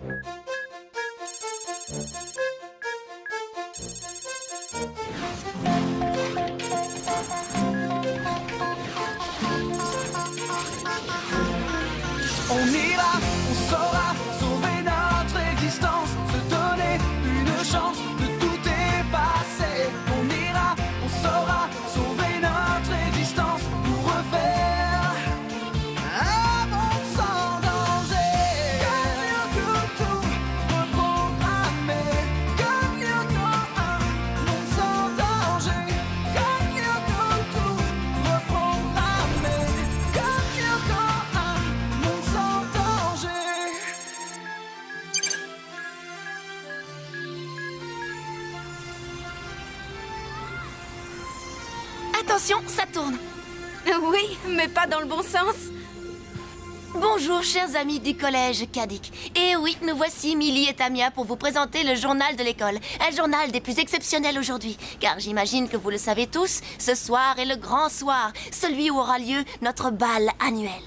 On ira, on saura sauver notre existence, se donner une chance de tout effacer. On ira, on saura sauver notre existence pour refaire un monde sans danger. Comme Yoko, tout reprogrammer. Comme Yoko, un monde sans danger. Comme Yoko, tout reprogrammer. Comme Yoko, un monde sans danger. Attention, ça tourne. Oui, mais pas dans le bon sens. Bonjour, chers amis du collège Kadik. Et oui, nous voici, Millie et Tamia, pour vous présenter le journal de l'école. Un journal des plus exceptionnels aujourd'hui. Car j'imagine que vous le savez tous, ce soir est le grand soir, celui où aura lieu notre bal annuel.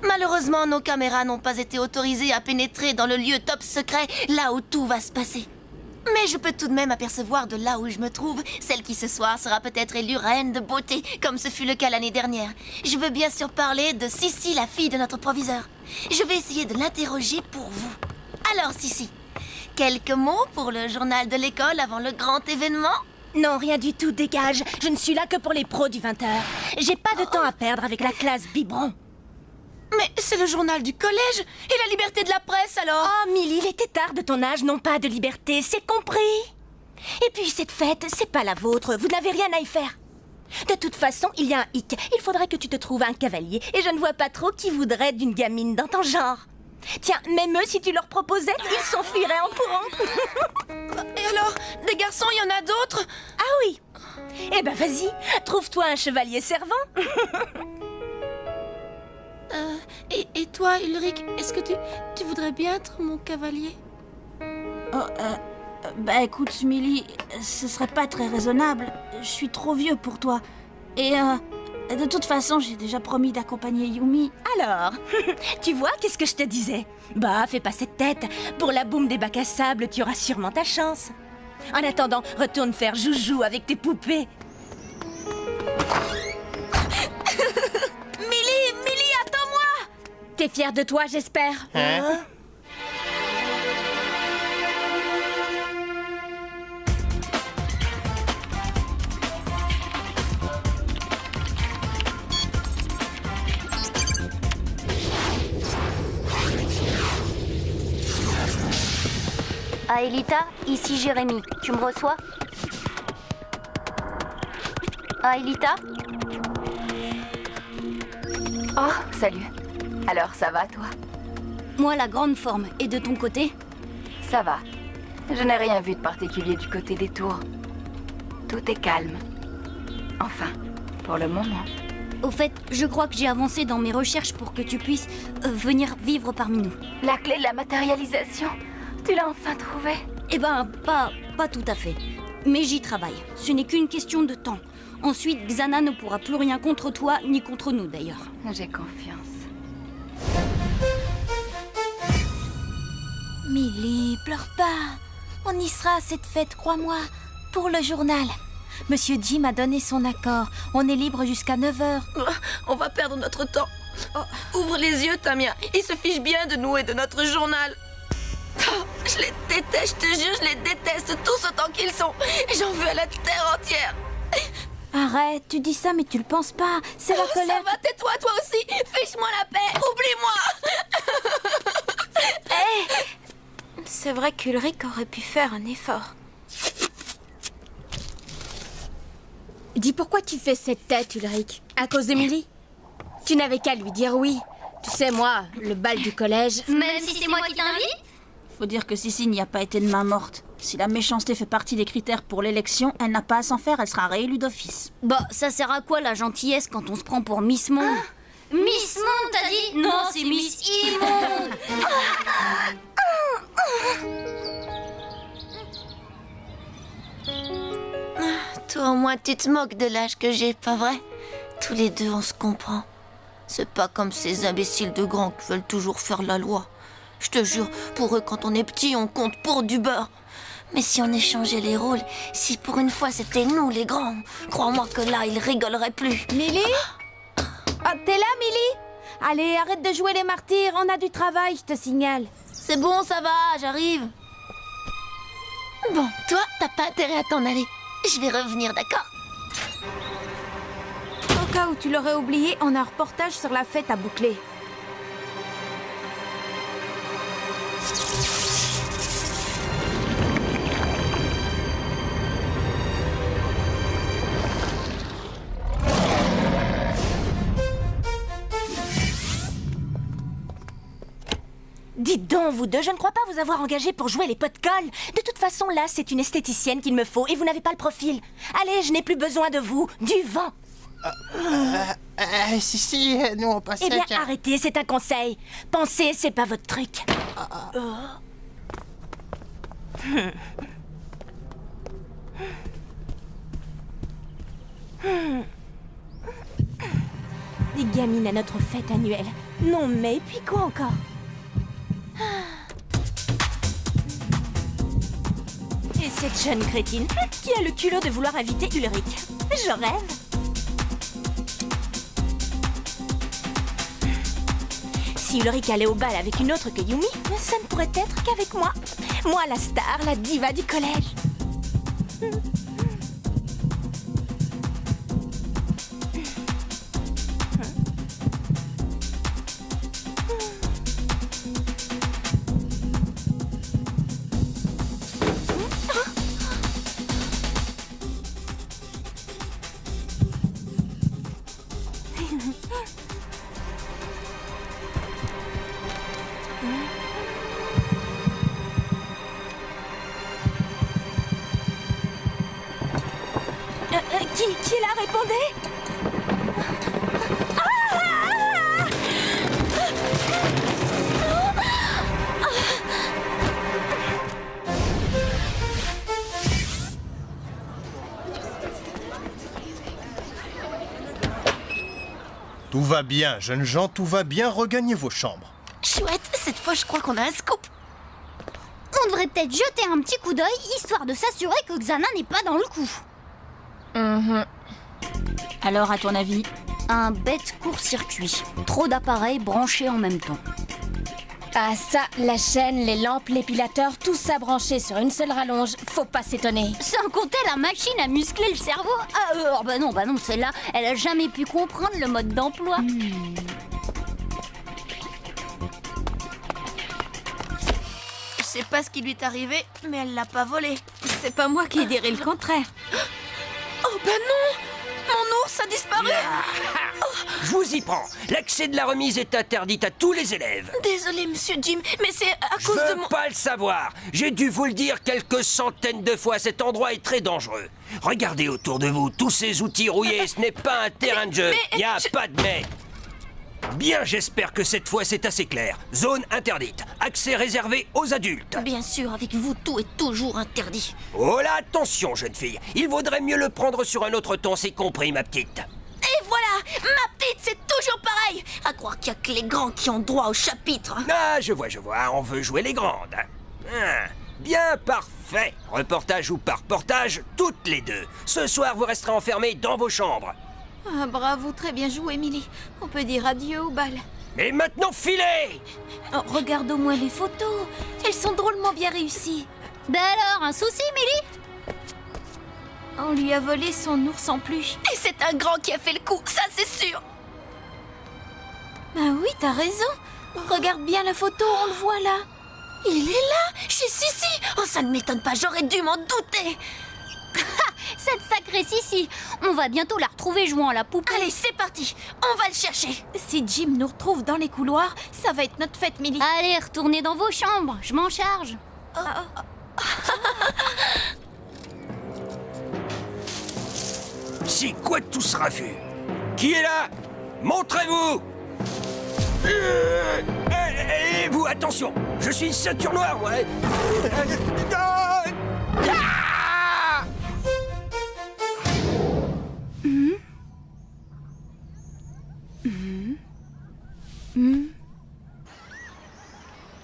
Malheureusement, nos caméras n'ont pas été autorisées à pénétrer dans le lieu top secret, là où tout va se passer. Mais je peux tout de même apercevoir de là où je me trouve celle qui ce soir sera peut-être élue reine de beauté, comme ce fut le cas l'année dernière. Je veux bien sûr parler de Sissi, la fille de notre proviseur. Je vais essayer de l'interroger pour vous. Alors Sissi, quelques mots pour le journal de l'école avant le grand événement? Non, rien du tout, dégage. Je ne suis là que pour les pros du 20h. J'ai pas de temps à perdre avec la classe biberon. Mais c'est le journal du collège et la liberté de la presse alors. Oh, Millie, les têtards de ton âge n'ont pas de liberté, c'est compris. Et puis cette fête, c'est pas la vôtre, vous n'avez rien à y faire. De toute façon, il y a un hic. Il faudrait que tu te trouves un cavalier. Et je ne vois pas trop qui voudrait d'une gamine dans ton genre. Tiens, même eux, si tu leur proposais, ils s'enfuiraient en courant. Et alors, des garçons, il y en a d'autres? Ah oui. Eh ben vas-y, trouve-toi un chevalier servant. Et toi, Ulrich, est-ce que tu voudrais bien être mon cavalier? Bah écoute, Millie, ce serait pas très raisonnable. Je suis trop vieux pour toi. Et de toute façon, j'ai déjà promis d'accompagner Yumi. Alors, tu vois, qu'est-ce que je te disais? Bah, fais pas cette tête. Pour la boum des bacs à sable, tu auras sûrement ta chance. En attendant, retourne faire joujou avec tes poupées. Millie, attends-moi! T'es fière de toi, j'espère? Hein? Aelita, ici Jérémy. Tu me reçois? Aelita? Oh, salut. Alors, ça va, toi? Moi, la grande forme. Et de ton côté? Ça va. Je n'ai rien vu de particulier du côté des tours. Tout est calme. Enfin, pour le moment. Au fait, je crois que j'ai avancé dans mes recherches pour que tu puisses venir vivre parmi nous. La clé de la matérialisation, tu l'as enfin trouvée? Eh ben, pas tout à fait. Mais j'y travaille. Ce n'est qu'une question de temps. Ensuite, Xana ne pourra plus rien contre toi, ni contre nous d'ailleurs. J'ai confiance. Millie, pleure pas. On y sera à cette fête, crois-moi. Pour le journal. Monsieur Jim a donné son accord. On est libre jusqu'à 9h. On va perdre notre temps. Ouvre les yeux, Tamia. Ils se fichent bien de nous et de notre journal. Je les déteste, je te jure, je les déteste tous autant qu'ils sont. J'en veux à la terre entière. Arrête, tu dis ça mais tu le penses pas. C'est la colère. Ça va, tais-toi, toi aussi. Fiche-moi la paix. Oublie-moi. C'est vrai qu'Ulrich aurait pu faire un effort. Dis pourquoi tu fais cette tête, Ulrich? À cause de Millie? Tu n'avais qu'à lui dire oui. Tu sais, moi, le bal du collège... Même si c'est moi qui t'invite? Faut dire que Sissi n'y a pas été de main morte. Si la méchanceté fait partie des critères pour l'élection, elle n'a pas à s'en faire, elle sera réélue d'office. Bah, ça sert à quoi la gentillesse quand on se prend pour Miss Monde? Miss Monde, t'as dit? Non, c'est Miss Immonde. Toi, au moins, tu te moques de l'âge que j'ai, pas vrai? Tous les deux, on se comprend. C'est pas comme ces imbéciles de grands qui veulent toujours faire la loi. Je te jure, pour eux, quand on est petit, on compte pour du beurre. Mais si on échangeait les rôles, si pour une fois c'était nous les grands, crois-moi que là, ils rigoleraient plus. Millie? Ah, t'es là, Millie? Allez, arrête de jouer les martyrs, on a du travail, je te signale. C'est bon, ça va, j'arrive. Bon, toi, t'as pas intérêt à t'en aller. Je vais revenir, d'accord? Au cas où tu l'aurais oublié, on a un reportage sur la fête à boucler. Dites donc, vous deux, je ne crois pas vous avoir engagé pour jouer les pots de colle. De toute façon, là, c'est une esthéticienne qu'il me faut et vous n'avez pas le profil. Allez, je n'ai plus besoin de vous. Du vent. Si, nous on passe. Eh bien, arrêtez, c'est un conseil. Pensez, c'est pas votre truc. Des gamines à notre fête annuelle. Non mais, puis quoi encore? Et cette jeune crétine qui a le culot de vouloir inviter Ulrich. Je rêve. Si Ulrich allait au bal avec une autre que Yumi, ça ne pourrait être qu'avec moi. Moi, la star, la diva du collège. Qui la répondait? Tout va bien, jeunes gens, tout va bien, regagnez vos chambres. Chouette, cette fois, je crois qu'on a un scoop. On devrait peut-être jeter un petit coup d'œil, histoire de s'assurer que Xana n'est pas dans le coup. Alors, à ton avis? Un bête court-circuit. Trop d'appareils branchés en même temps. Ah ça, la chaîne, les lampes, l'épilateur, tout ça branché sur une seule rallonge, faut pas s'étonner. Sans compter la machine à muscler le cerveau. Bah non, celle-là, elle a jamais pu comprendre le mode d'emploi. Je sais pas ce qui lui est arrivé, mais elle l'a pas volé. C'est pas moi qui dirais le contraire. Oh ben non! Mon ours a disparu! Je vous y prends. L'accès de la remise est interdit à tous les élèves. Désolé, monsieur Jim, mais c'est à Je cause de veux mon... pas le savoir. J'ai dû vous le dire quelques centaines de fois. Cet endroit est très dangereux. Regardez autour de vous, tous ces outils rouillés. Ce n'est pas un terrain de jeu. Il n'y a pas de mais. Bien, j'espère que cette fois c'est assez clair. Zone interdite. Accès réservé aux adultes. Bien sûr, avec vous, tout est toujours interdit. Oh là, attention, jeune fille. Il vaudrait mieux le prendre sur un autre ton, c'est compris, ma petite. Et voilà! Ma petite, c'est toujours pareil! À croire qu'il y a que les grands qui ont droit au chapitre. Ah, je vois, on veut jouer les grandes. Bien, parfait. Reportage ou pas reportage, toutes les deux. Ce soir, vous resterez enfermés dans vos chambres. Ah, bravo, très bien joué, Millie. On peut dire adieu au bal. Et maintenant, filez! Oh, regarde au moins les photos. Elles sont drôlement bien réussies. Ben alors, un souci, Millie? On lui a volé son ours en peluche. Et c'est un grand qui a fait le coup, ça c'est sûr! Ah oui, t'as raison. Regarde bien la photo, on le voit là. Il est là, chez Sissi! Oh, ça ne m'étonne pas, j'aurais dû m'en douter! Cette sacrée Sissi. On va bientôt la retrouver jouant à la poupée. Allez, c'est parti, on va le chercher! Si Jim nous retrouve dans les couloirs, ça va être notre fête, Millie. Allez, retournez dans vos chambres, je m'en charge. C'est quoi tout ce raffut? Qui est là? Montrez-vous! Et vous, attention! Je suis une ceinture noire, moi!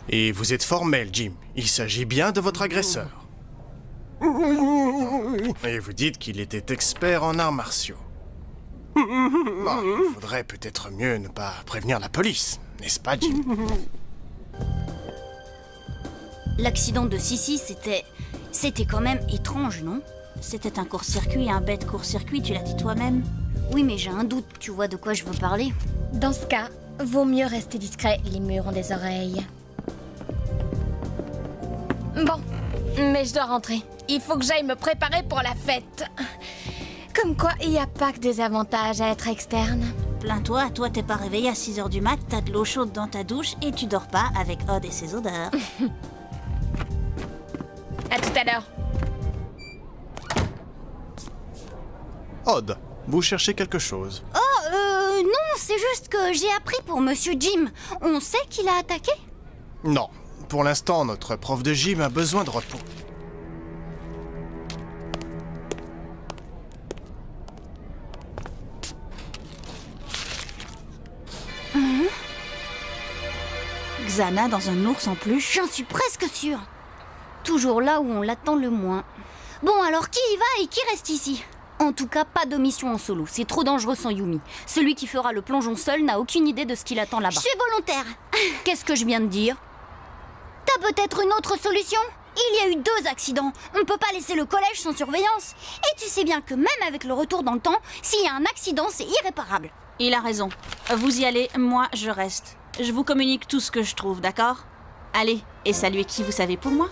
Et vous êtes formel, Jim. Il s'agit bien de votre agresseur. Et vous dites qu'il était expert en arts martiaux. Bon, il faudrait peut-être mieux ne pas prévenir la police, n'est-ce pas, Jim? L'accident de Sissi, c'était quand même étrange, non? C'était un court-circuit, un bête court-circuit, tu l'as dit toi-même. Oui, mais j'ai un doute, tu vois de quoi je veux parler? Dans ce cas, vaut mieux rester discret, les murs ont des oreilles. Bon, mais je dois rentrer. Il faut que j'aille me préparer pour la fête. Comme quoi, il n'y a pas que des avantages à être externe. Plains-toi, toi t'es pas réveillé à 6h du mat, t'as de l'eau chaude dans ta douche et tu dors pas avec Odd et ses odeurs. À tout à l'heure. Odd, vous cherchez quelque chose? Non, c'est juste que j'ai appris pour Monsieur Jim. On sait qu'il a attaqué? Non. Pour l'instant, notre prof de gym a besoin de repos. Xana dans un ours en peluche. J'en suis presque sûre. Toujours là où on l'attend le moins. Bon, alors qui y va et qui reste ici? En tout cas, pas de mission en solo. C'est trop dangereux sans Yumi. Celui qui fera le plongeon seul n'a aucune idée de ce qui l'attend là-bas. Je suis volontaire. Qu'est-ce que je viens de dire? T'as peut-être une autre solution? Il y a eu 2 accidents. On peut pas laisser le collège sans surveillance. Et tu sais bien que même avec le retour dans le temps, s'il y a un accident, c'est irréparable. Il a raison. Vous y allez, moi je reste. Je vous communique tout ce que je trouve, d'accord? Allez, et saluez qui vous savez pour moi?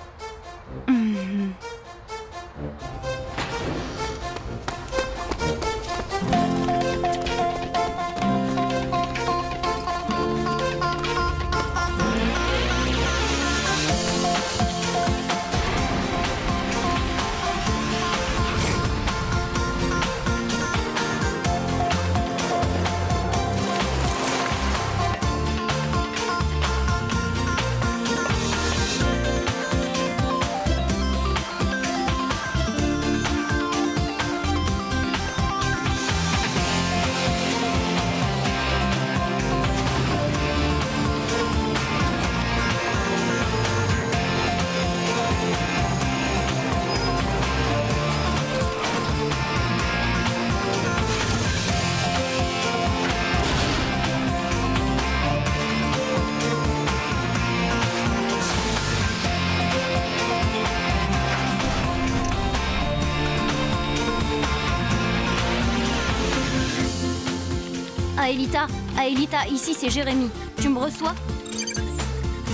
Aelita, ici c'est Jérémy. Tu me reçois?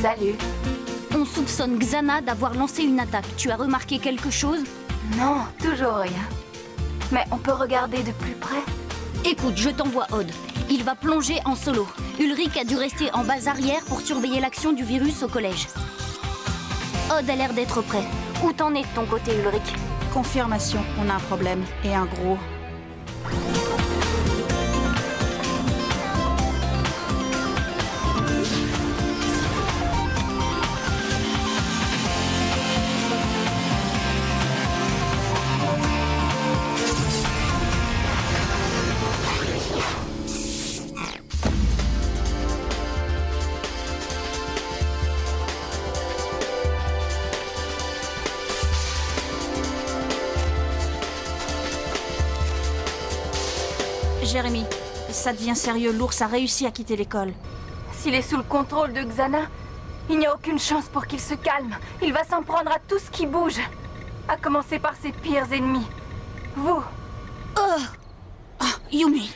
Salut. On soupçonne Xana d'avoir lancé une attaque. Tu as remarqué quelque chose? Non, toujours rien. Mais on peut regarder de plus près? Écoute, je t'envoie Odd. Il va plonger en solo. Ulrich a dû rester en base arrière pour surveiller l'action du virus au collège. Odd a l'air d'être prêt. Où t'en es de ton côté, Ulrich? Confirmation, on a un problème. Et un gros. Jérémy, ça devient sérieux. L'ours a réussi à quitter l'école. S'il est sous le contrôle de Xana, il n'y a aucune chance pour qu'il se calme. Il va s'en prendre à tout ce qui bouge. À commencer par ses pires ennemis. Vous. Yumi.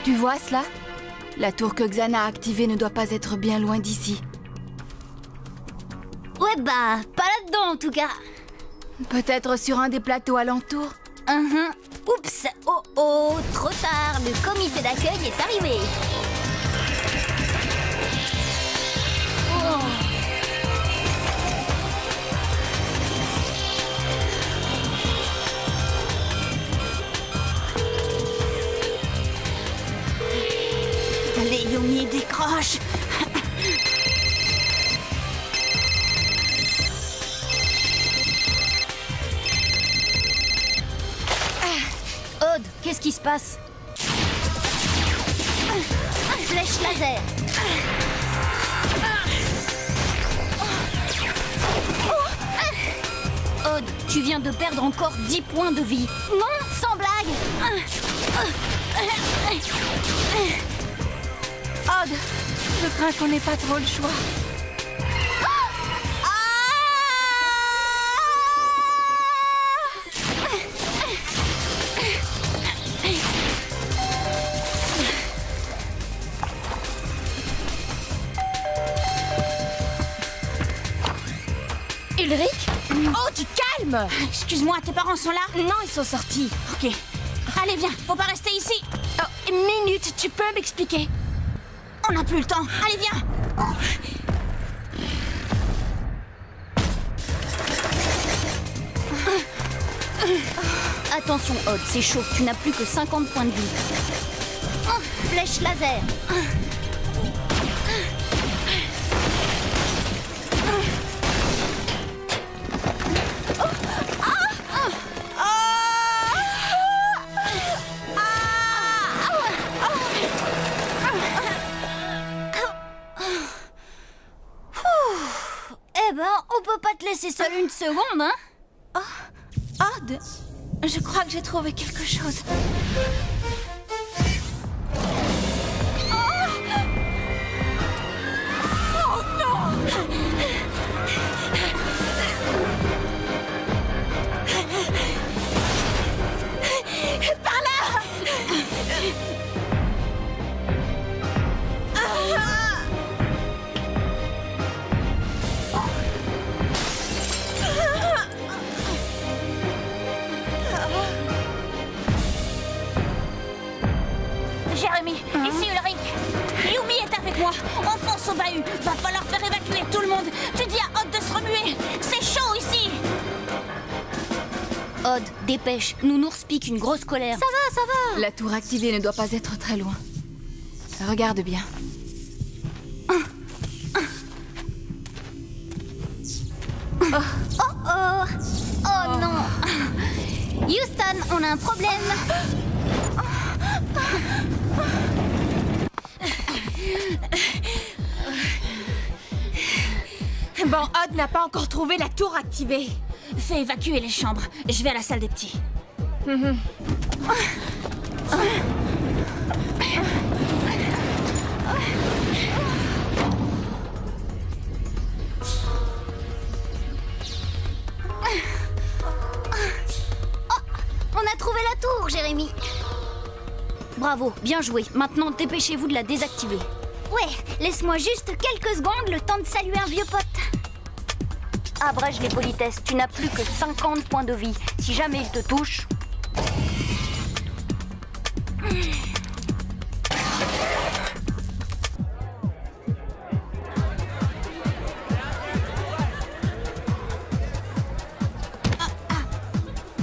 Tu vois cela? La tour que Xana a activée ne doit pas être bien loin d'ici. Ouais bah, pas là-dedans en tout cas. Peut-être sur un des plateaux alentours? Oups, oh, trop tard, le comité d'accueil est arrivé. Allez, Yumi, décroche. Odd, qu'est-ce qui se passe? laser. Odd, tu viens de perdre encore 10 points de vie. Non, sans blague. Odd, je crains qu'on n'ait pas trop le choix. Ulrich? Oh, tu calmes! Excuse-moi, tes parents sont là? Non, ils sont sortis. Ok. Allez, viens, faut pas rester ici. Oh, une minute, tu peux m'expliquer? On n'a plus le temps. Allez, viens. Attention, Odd, c'est chaud. Tu n'as plus que 50 points de vie. Flèche laser. Eh ben, on peut pas te laisser seule une seconde, hein? Odd, je crois que j'ai trouvé quelque chose. Jérémy, ici Ulrich. Yumi est avec moi. On fonce au bahut. Va falloir faire évacuer tout le monde. Tu dis à Odd de se remuer. C'est chaud ici. Odd, dépêche. Nounours pique une grosse colère. Ça va. La tour activée ne doit pas être très loin. Regarde bien. Oh non. Houston, on a un problème. Bon, Odd n'a pas encore trouvé la tour activée. Fais évacuer les chambres. Je vais à la salle des petits. On a trouvé la tour, Jérémy. Bravo, bien joué. Maintenant, dépêchez-vous de la désactiver. Ouais, laisse-moi juste quelques secondes, le temps de saluer un vieux pote. Abrège les politesses, tu n'as plus que 50 points de vie. Si jamais il te touche...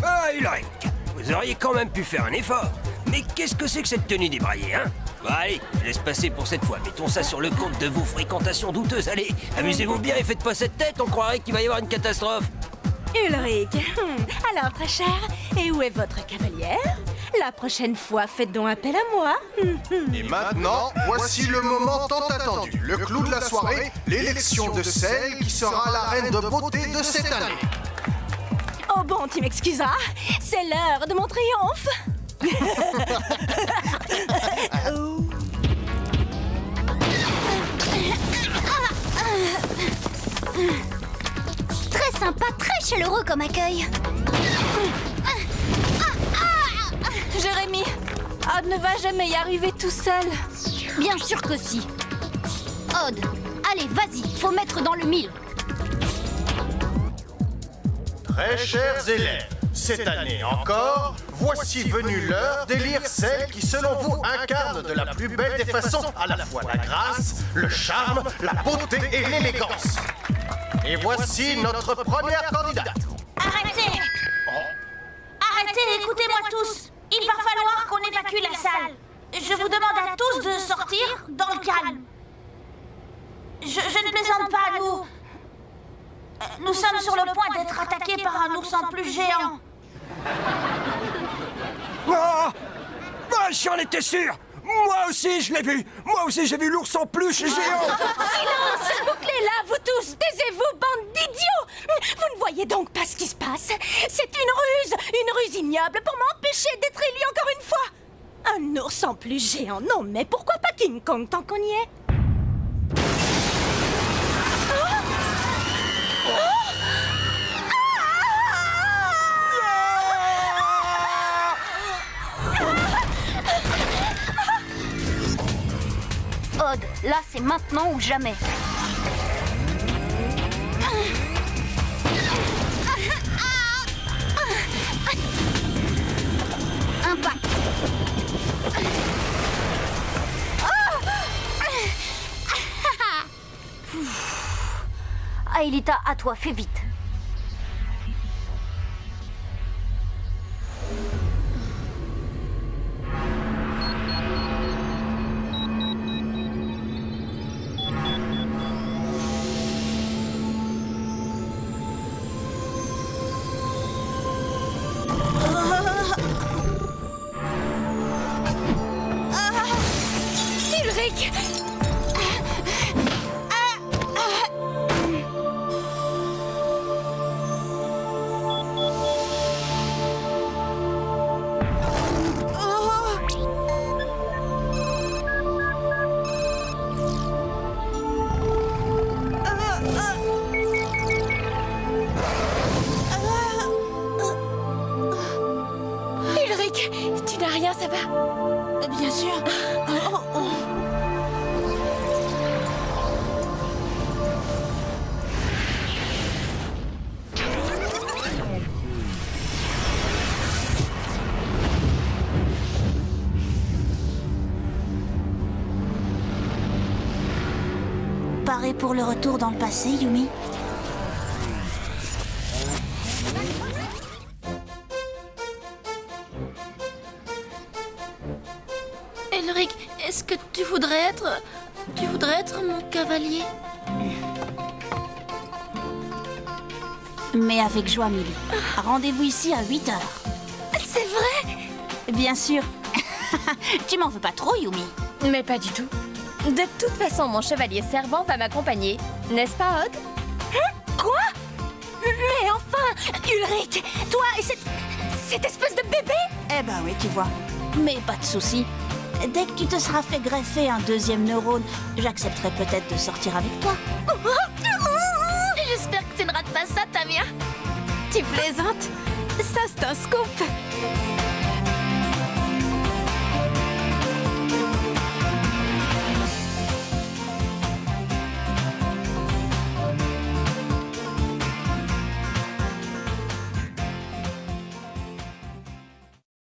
Ah, Ulrich, vous auriez quand même pu faire un effort. Mais qu'est-ce que c'est que cette tenue débraillée, hein? Bah allez, je laisse passer pour cette fois. Mettons ça sur le compte de vos fréquentations douteuses. Allez, amusez-vous bien et faites pas cette tête, on croirait qu'il va y avoir une catastrophe. Ulrich, alors très cher, et où est votre cavalière? La prochaine fois, faites donc appel à moi. Et maintenant, voici le moment tant attendu. Le clou de la soirée, l'élection de celle qui sera la reine de beauté de cette année. Oh bon, tu m'excuseras, c'est l'heure de mon triomphe. Très sympa, très chaleureux comme accueil. Jérémy, Odd ne va jamais y arriver tout seul. Bien sûr que si. Odd, allez, vas-y, faut mettre dans le mille. Très chers élèves, cette année encore, voici venue l'heure d'élire celle qui, selon vous, incarne de la plus belle des façons à la fois la grâce, le charme, la beauté et l'élégance. Et voici notre première candidate. Arrêtez! Arrêtez, écoutez-moi tous. Il va falloir qu'on évacue la salle. Je vous demande à tous de sortir dans le calme. Je ne plaisante pas, nous sommes sur le point d'être attaqués par un ours en plus géant. Ah, j'en étais sûr. Moi aussi, je l'ai vu. Moi aussi, j'ai vu l'ours en peluche géant. Silence! Bouclez-la, vous tous! Taisez-vous, bande d'idiots! Vous ne voyez donc pas ce qui se passe? C'est une ruse ignoble pour m'empêcher d'être élu encore une fois! Un ours en plus géant, non mais pourquoi pas King Kong tant qu'on y est? Odd, là c'est maintenant ou jamais. Impact. Aelita, à toi, fais vite. Ulrich! Ulrich, tu n'as rien, ça va? Bien sûr. Paré pour le retour dans le passé, Yumi? Elric, est-ce que tu voudrais être... mon cavalier? Mais avec joie, Millie. Rendez-vous ici à 8 heures. C'est vrai? Bien sûr. Tu m'en veux pas trop, Yumi? Mais pas du tout. De toute façon, mon chevalier servant va m'accompagner. N'est-ce pas, Odd? Quoi? Mais enfin, Ulrich, toi et cette espèce de bébé? Eh ben oui, tu vois. Mais pas de souci. Dès que tu te seras fait greffer un deuxième neurone, j'accepterai peut-être de sortir avec toi. J'espère que tu ne rates pas ça, Tamia. Tu plaisantes? Ça, c'est un scoop.